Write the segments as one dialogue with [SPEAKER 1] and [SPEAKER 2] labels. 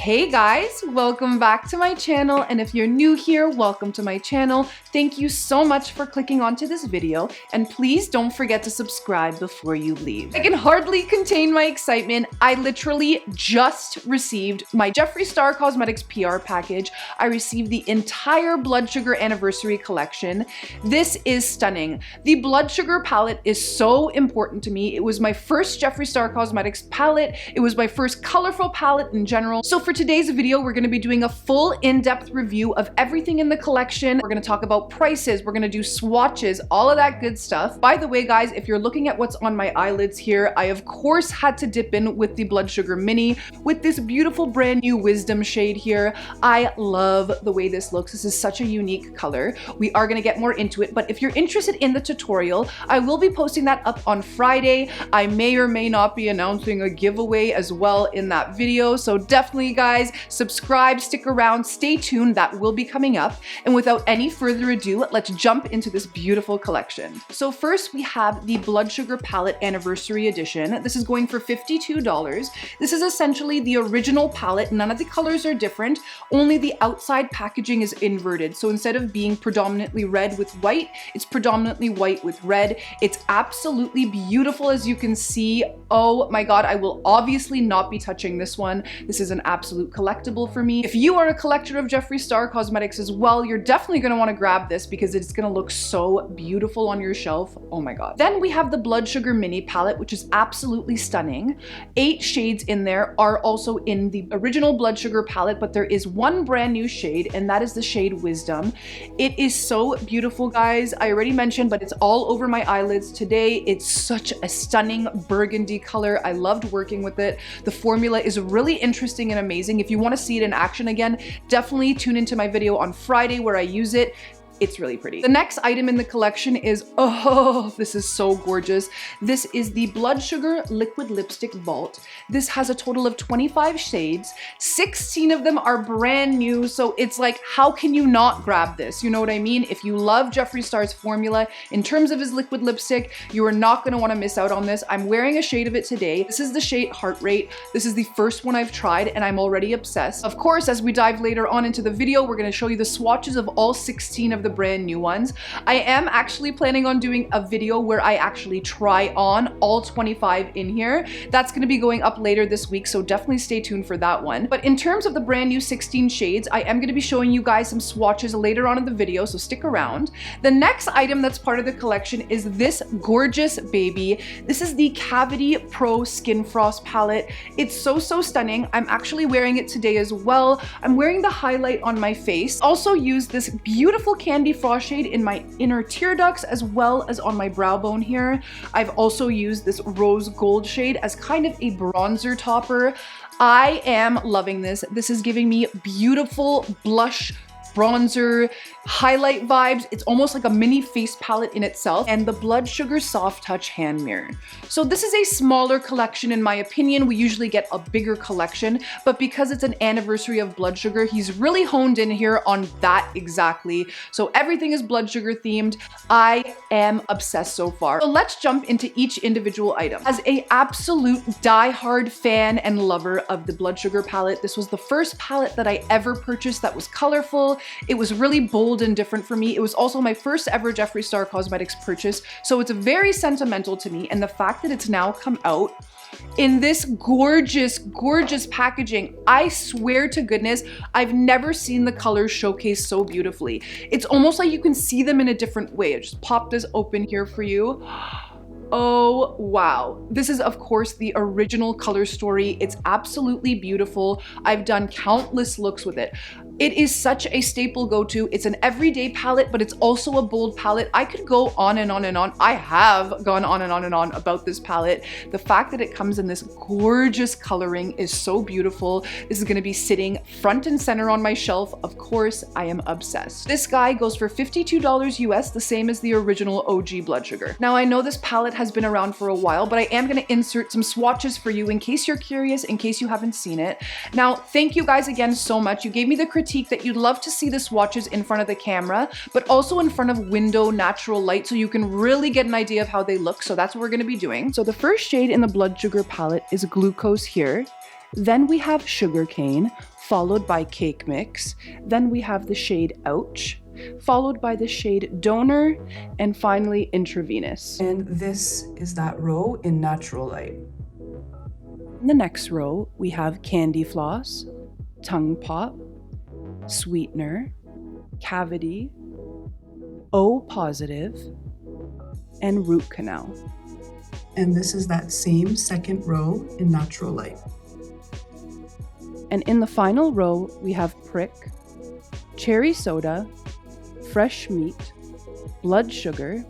[SPEAKER 1] Hey guys, welcome back to my channel, and if you're new here, welcome to my channel. Thank you so much for clicking onto this video, and please don't forget to subscribe before you leave. I can hardly contain my excitement. I literally just received my Jeffree Star Cosmetics PR package. I received the entire Blood Sugar Anniversary collection. This is stunning. The Blood Sugar palette is so important to me. It was my first Jeffree Star Cosmetics palette. It was my first colorful palette in general. So for today's video, we're going to be doing a full in-depth review of everything in the collection. We're going to talk about prices. We're going to do swatches, all of that good stuff. By the way, guys, if you're looking at what's on my eyelids here, I of course had to dip in with the Blood Sugar Mini with this beautiful brand new Wisdom shade here. I love the way this looks. This is such a unique color. We are going to get more into it, but if you're interested in the tutorial, I will be posting that up on Friday. I may or may not be announcing a giveaway as well in that video, so definitely guys, subscribe, stick around, stay tuned, that will be coming up. And without any further ado, let's jump into this beautiful collection. So first we have the Blood Sugar Palette Anniversary Edition. This is going for $52. This is essentially the original palette. None of the colors are different, only the outside packaging is inverted. So instead of being predominantly red with white, it's predominantly white with red. It's absolutely beautiful, as you can see. Oh my god, I will obviously not be touching this one. This is an absolute collectible for me. If you are a collector of Jeffree Star Cosmetics as well, you're definitely going to want to grab this because it's going to look so beautiful on your shelf. Oh my god. Then we have the Blood Sugar Mini palette, which is absolutely stunning. 8 shades in there are also in the original Blood Sugar palette, but there is one brand new shade, and that is the shade Wisdom. It is so beautiful, guys. I already mentioned, but it's all over my eyelids today. It's such a stunning burgundy color. I loved working with it. The formula is really interesting and amazing. If you want to see it in action again, definitely tune into my video on Friday where I use it. It's really pretty. The next item in the collection is, oh, this is so gorgeous. This is the Blood Sugar Liquid Lipstick Vault. This has a total of 25 shades. 16 of them are brand new, so it's like, how can you not grab this? You know what I mean? If you love Jeffree Star's formula in terms of his liquid lipstick, you are not going to want to miss out on this. I'm wearing a shade of it today. This is the shade Heart Rate. This is the first one I've tried, and I'm already obsessed. Of course, as we dive later on into the video, we're going to show you the swatches of all 16 of the brand new ones. I am actually planning on doing a video where I actually try on all 25 in here. That's going to be going up later this week, so definitely stay tuned for that one. But in terms of the brand new 16 shades, I am going to be showing you guys some swatches later on in the video, so stick around. The next item that's part of the collection is this gorgeous baby. This is the Cavity Pro Skin Frost palette. It's so stunning. I'm actually wearing it today as well. I'm wearing the highlight on my face. Also use this beautiful Candy Frost shade in my inner tear ducts as well as on my brow bone here. I've also used this rose gold shade as kind of a bronzer topper. I am loving this. This is giving me beautiful blush, bronzer, highlight vibes. It's almost like a mini face palette in itself, and the Blood Sugar Soft Touch Hand Mirror. So this is a smaller collection in my opinion. We usually get a bigger collection, but because it's an anniversary of Blood Sugar, he's really honed in here on that exactly. So everything is Blood Sugar themed. I am obsessed so far. So let's jump into each individual item. As a absolute die-hard fan and lover of the Blood Sugar palette, this was the first palette that I ever purchased that was colorful. It was really bold and different for me. It was also my first ever Jeffree Star Cosmetics purchase, so it's very sentimental to me, and the fact that it's now come out in this gorgeous packaging, I swear to goodness, I've never seen the colors showcased so beautifully. It's almost like you can see them in a different way. I just pop this open here for you. Oh wow. This is of course the original color story. It's absolutely beautiful. I've done countless looks with it. It is such a staple go-to. It's an everyday palette, but it's also a bold palette. I could go on and on and on. I have gone on and on and on about this palette. The fact that it comes in this gorgeous coloring is so beautiful. This is going to be sitting front and center on my shelf. Of course, I am obsessed. This guy goes for $52 US, the same as the original OG Blood Sugar. Now, I know this palette has been around for a while, but I am going to insert some swatches for you in case you're curious, in case you haven't seen it. Now, thank you guys again so much. You gave me the critique that you'd love to see the swatches in front of the camera, but also in front of window natural light so you can really get an idea of how they look. So that's what we're going to be doing. So the first shade in the Blood Sugar palette is Glucose here. Then we have Sugarcane, followed by Cake Mix. Then we have the shade Ouch, followed by the shade Donor, and finally Intravenous. And this is that row in Natural Light. In the next row, we have Candy Floss, Tongue Pop, Sweetener, Cavity, O Positive, and Root Canal. And this is that same second row in Natural Light. And in the final row, we have Prick, Cherry Soda, Fresh Meat, Blood Sugar,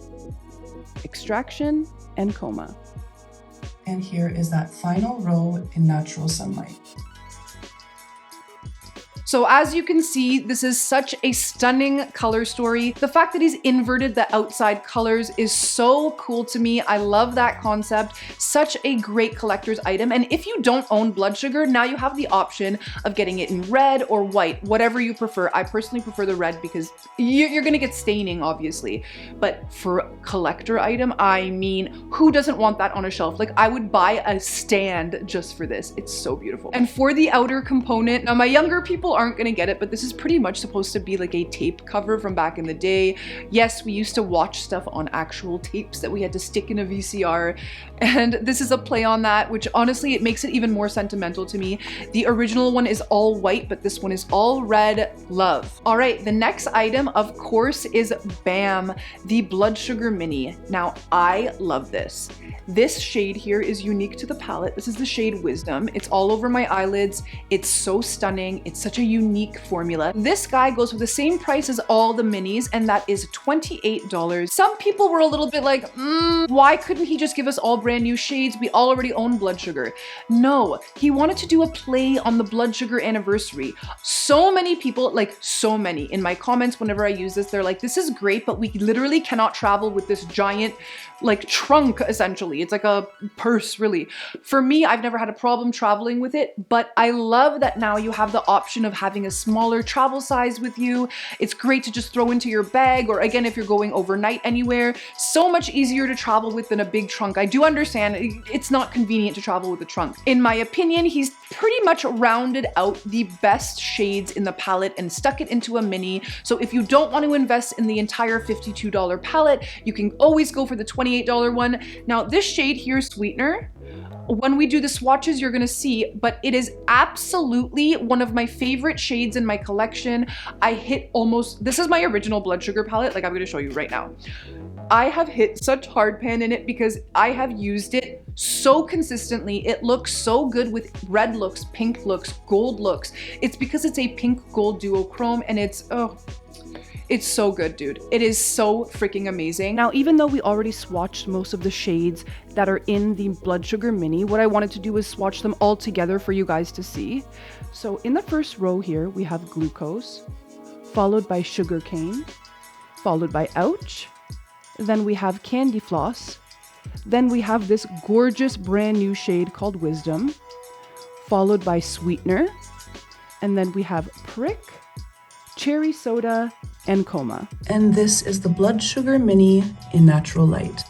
[SPEAKER 1] Extraction, and Coma. And here is that final row in Natural Sunlight. So as you can see, this is such a stunning color story. The fact that he's inverted the outside colors is so cool to me. I love that concept. Such a great collector's item. And if you don't own blood sugar, now you have the option of getting it in red or white, whatever you prefer. I personally prefer the red because you're gonna get staining, obviously. But for a collector item, I mean, who doesn't want that on a shelf? Like, I would buy a stand just for this. It's so beautiful. And for the outer component, now my younger people aren't gonna get it, but this is pretty much supposed to be like a tape cover from back in the day. Yes, we used to watch stuff on actual tapes that we had to stick in a VCR, and this is a play on that, which honestly, it makes it even more sentimental to me. The original one is all white, but this one is all red. Love. All right, the next item, of course, is BAM, the Blood Sugar Mini. Now, I love this. This shade here is unique to the palette. This is the shade Wisdom. It's all over my eyelids. It's so stunning. It's such a unique formula. This guy goes for the same price as all the minis, and that is $28. Some people were a little bit like, why couldn't he just give us all brand new shades? We already own blood sugar. No, he wanted to do a play on the blood sugar anniversary. So many people, like so many in my comments whenever I use this, they're like, this is great, but we literally cannot travel with this giant like trunk, essentially. It's like a purse, really. For me, I've never had a problem traveling with it, but I love that now you have the option of having a smaller travel size with you. It's great to just throw into your bag, or again, if you're going overnight anywhere, so much easier to travel with than a big trunk. I do understand it's not convenient to travel with a trunk. In my opinion, he's pretty much rounded out the best shades in the palette and stuck it into a mini. So if you don't want to invest in the entire $52 palette, you can always go for the $28 one. Now this shade here, Sweetener, when we do the swatches, you're gonna see, but it is absolutely one of my favorite shades in my collection. I hit almost, this is my original blood sugar palette, like I'm gonna show you right now. I have hit such hard pan in it because I have used it so consistently. It looks so good with red looks, pink looks, gold looks. It's because it's a pink gold duochrome, and it's so good, dude. It is so freaking amazing. Now, even though we already swatched most of the shades that are in the Blood Sugar Mini, what I wanted to do is swatch them all together for you guys to see. So in the first row here, we have Glucose, followed by Sugarcane, followed by Ouch. Then we have Candy Floss. Then we have this gorgeous brand new shade called Wisdom, followed by Sweetener. And then we have Prick, Cherry Soda, and Coma. And this is the Blood Sugar Mini in Natural Light.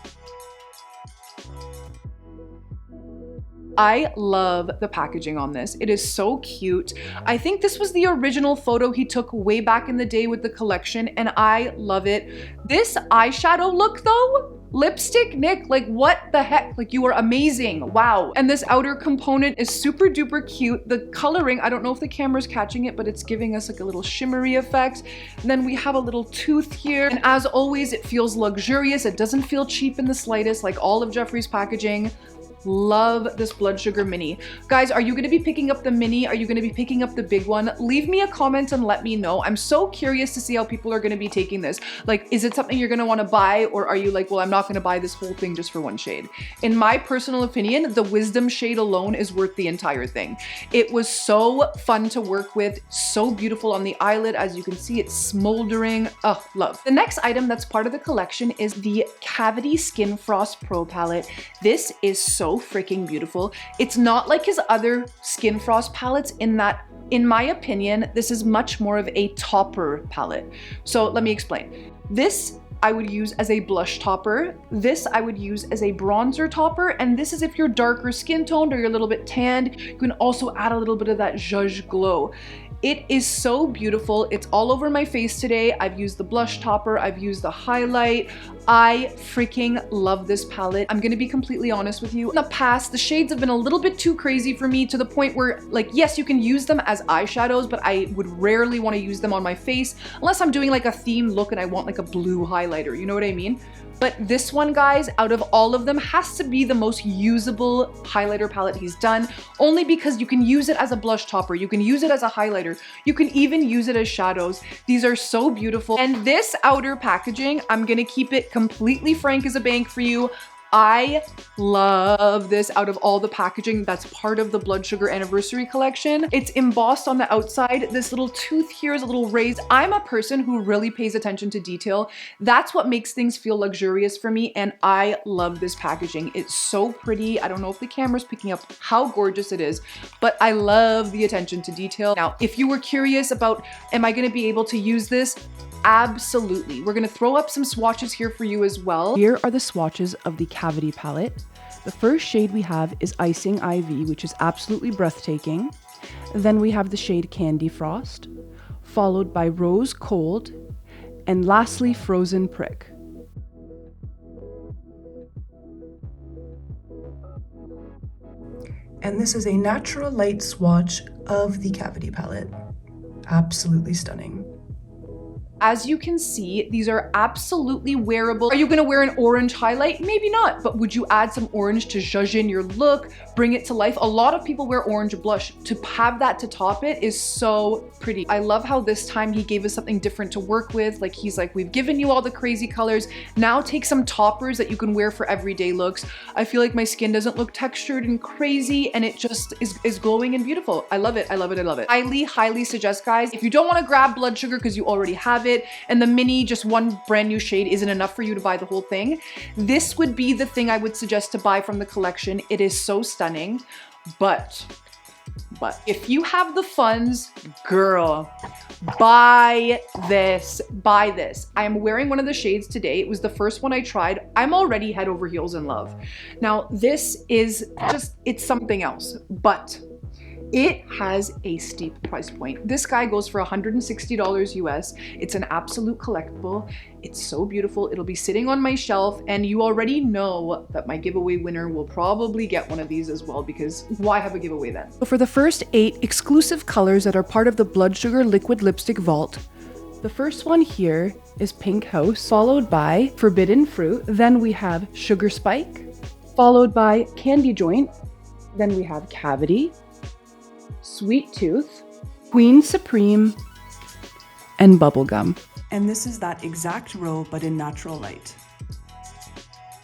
[SPEAKER 1] I love the packaging on this. It is so cute. I think this was the original photo he took way back in the day with the collection, and I love it. This eyeshadow look though, lipstick, Nick, like what the heck? Like, you are amazing, wow. And this outer component is super duper cute. The coloring, I don't know if the camera's catching it, but it's giving us like a little shimmery effect. And then we have a little tooth here. And as always, it feels luxurious. It doesn't feel cheap in the slightest, like all of Jeffree's packaging. Love this Blood Sugar Mini. Guys, are you going to be picking up the mini? Are you going to be picking up the big one? Leave me a comment and let me know. I'm so curious to see how people are going to be taking this. Like, is it something you're going to want to buy, or are you like, well, I'm not going to buy this whole thing just for one shade? In my personal opinion, the Wisdom shade alone is worth the entire thing. It was so fun to work with, so beautiful on the eyelid. As you can see, it's smoldering. Oh, love. The next item that's part of the collection is the Cavity Skin Frost Pro palette. This is so freaking beautiful. It's not like his other Skin Frost palettes in that, in my opinion, this is much more of a topper palette. So let me explain. This I would use as a blush topper. This I would use as a bronzer topper. And this is if you're darker skin toned or you're a little bit tanned, you can also add a little bit of that zhuzh glow. It is so beautiful. It's all over my face today. I've used the blush topper. I've used the highlight. I freaking love this palette. I'm gonna be completely honest with you. In the past, the shades have been a little bit too crazy for me, to the point where, like, yes, you can use them as eyeshadows, but I would rarely want to use them on my face unless I'm doing like a themed look and I want like a blue highlighter, you know what I mean? But this one, guys, out of all of them, has to be the most usable highlighter palette he's done, only because you can use it as a blush topper, you can use it as a highlighter, you can even use it as shadows. These are so beautiful. And this outer packaging, I'm gonna keep it completely frank as a bank for you. I love this out of all the packaging that's part of the Blood Sugar Anniversary collection. It's embossed on the outside. This little tooth here is a little raised. I'm a person who really pays attention to detail. That's what makes things feel luxurious for me, and I love this packaging. It's so pretty. I don't know if the camera's picking up how gorgeous it is, but I love the attention to detail. Now, if you were curious about, am I gonna be able to use this? Absolutely. We're gonna throw up some swatches here for you as well. Here are the swatches of the Cavity palette. The first shade we have is Icing Ivy, which is absolutely breathtaking. Then we have the shade Candy Frost, followed by Rose Cold, and lastly Frozen Prick.
[SPEAKER 2] And this is a natural light swatch of the Cavity palette. Absolutely stunning.
[SPEAKER 1] As you can see, these are absolutely wearable. Are you gonna wear an orange highlight? Maybe not, but would you add some orange to zhuzh in your look, bring it to life? A lot of people wear orange blush. To have that to top it is so pretty. I love how this time he gave us something different to work with. Like, he's like, we've given you all the crazy colors. Now take some toppers that you can wear for everyday looks. I feel like my skin doesn't look textured and crazy, and it just is glowing and beautiful. I love it, I love it, I love it. Highly suggest, guys, if you don't wanna grab Blood Sugar because you already have it, and the mini, just one brand new shade isn't enough for you to buy the whole thing, this would be the thing I would suggest to buy from the collection. It is so stunning, but if you have the funds, girl, buy this, buy this. I am wearing one of the shades today. It was the first one I tried. I'm already head over heels in love. Now, this is just, it's something else, but it has a steep price point. This guy goes for $160 US. It's an absolute collectible. It's so beautiful. It'll be sitting on my shelf, and you already know that my giveaway winner will probably get one of these as well, because why have a giveaway then? So for the first 8 exclusive colors that are part of the Blood Sugar Liquid Lipstick Vault, the first one here is Pink House, followed by Forbidden Fruit. Then we have Sugar Spike, followed by Candy Joint. Then we have Cavity, Sweet Tooth, Queen Supreme, and Bubblegum.
[SPEAKER 2] And this is that exact row, but in natural light.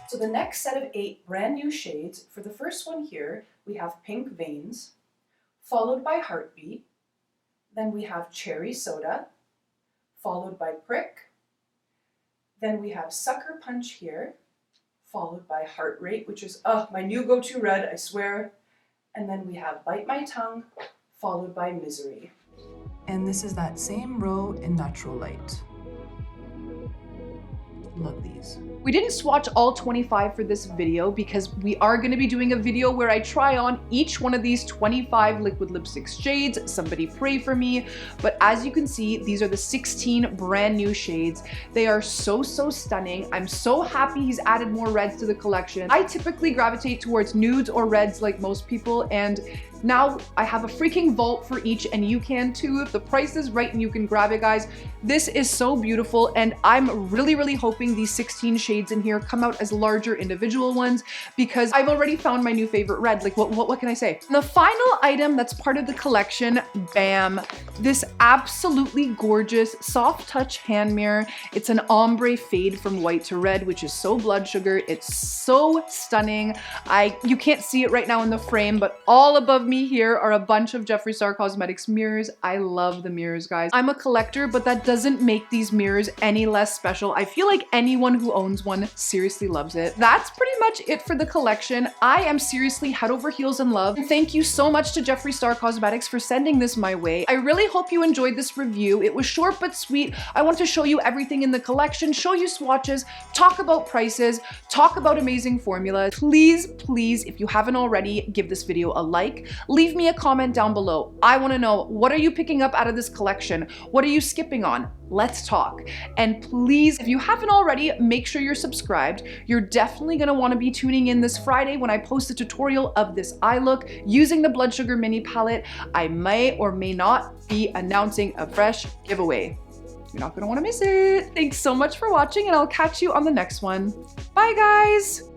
[SPEAKER 1] So the next set of 8 brand new shades, for the first one here, we have Pink Veins, followed by Heartbeat. Then we have Cherry Soda, followed by Prick. Then we have Sucker Punch here, followed by Heart Rate, which is my new go-to red, I swear. And then we have Bite My Tongue, followed by Misery.
[SPEAKER 2] And this is that same row in natural light. Love these.
[SPEAKER 1] We didn't swatch all 25 for this video because we are going to be doing a video where I try on each one of these 25 liquid lipstick shades. Somebody pray for me. But as you can see, these are the 16 brand new shades. They are so stunning. I'm so happy he's added more reds to the collection. I typically gravitate towards nudes or reds like most people, and now I have a freaking vault for each, and you can too if the price is right and you can grab it, guys. This is so beautiful, and I'm really hoping these 16 shades in here come out as larger individual ones, because I've already found my new favorite red. Like, what can I say? And the final item that's part of the collection, bam, this absolutely gorgeous soft touch hand mirror. It's an ombre fade from white to red, which is so Blood Sugar. It's so stunning. You can't see it right now in the frame, but all above me here are a bunch of Jeffree Star Cosmetics mirrors. I love the mirrors, guys. I'm a collector, but that doesn't make these mirrors any less special. I feel like anyone who owns one seriously loves it. That's pretty much it for the collection. I am seriously head over heels in love. And thank you so much to Jeffree Star Cosmetics for sending this my way. I really really hope you enjoyed this review. It was short but sweet. I want to show you everything in the collection, show you swatches, talk about prices, talk about amazing formulas. Please, please, if you haven't already, give this video a like. Leave me a comment down below. I want to know, what are you picking up out of this collection? What are you skipping on? Let's talk. And please, if you haven't already, make sure you're subscribed. You're definitely gonna wanna be tuning in this Friday when I post a tutorial of this eye look using the Blood Sugar Mini Palette. I may or may not be announcing a fresh giveaway. You're not gonna wanna miss it. Thanks so much for watching, and I'll catch you on the next one. Bye, guys.